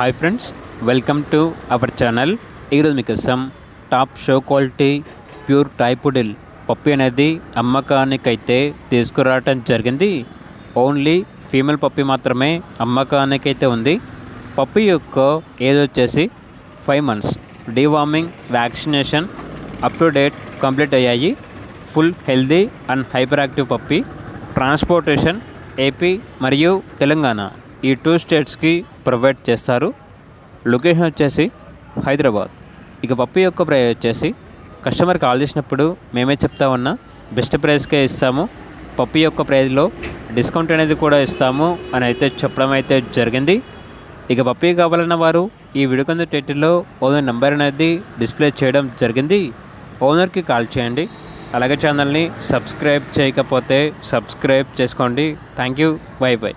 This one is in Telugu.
Hi friends, welcome to our channel. ఈరోజు మీకోసం top show quality pure toy poodle puppy అనేది అమ్మకానికైతే తీసుకురావటం జరిగింది. ఓన్లీ ఫీమేల్ పప్పి మాత్రమే అమ్మకానికైతే ఉంది. పప్పి యొక్క ఏజ్ వచ్చేసి 5 months. Deworming, vaccination up to date complete అయ్యాయి. Full healthy and hyper active puppy. Transportation AP మరియు తెలంగాణ ఈ 2 స్టేట్స్కి ప్రొవైడ్ చేస్తారు. లొకేషన్ వచ్చేసి హైదరాబాద్. ఇక పప్పి యొక్క ప్రైస్ వచ్చేసి కస్టమర్ కాల్ చేసినప్పుడు మేమే చెప్తా ఉన్నా బెస్ట్ ప్రైస్కే ఇస్తాము, పప్పి యొక్క ప్రైస్లో డిస్కౌంట్ అనేది కూడా ఇస్తాము అని అయితే చెప్పడం అయితే జరిగింది. ఇక పప్పి కావాలన్న వారు ఈ వీడియో కింద టైటిల్లో ఓనర్ నెంబర్ అనేది డిస్ప్లే చేయడం జరిగింది. ఓనర్కి కాల్ చేయండి. అలాగే ఛానల్ని సబ్స్క్రైబ్ చేయకపోతే సబ్స్క్రైబ్ చేసుకోండి. Thank you. By by.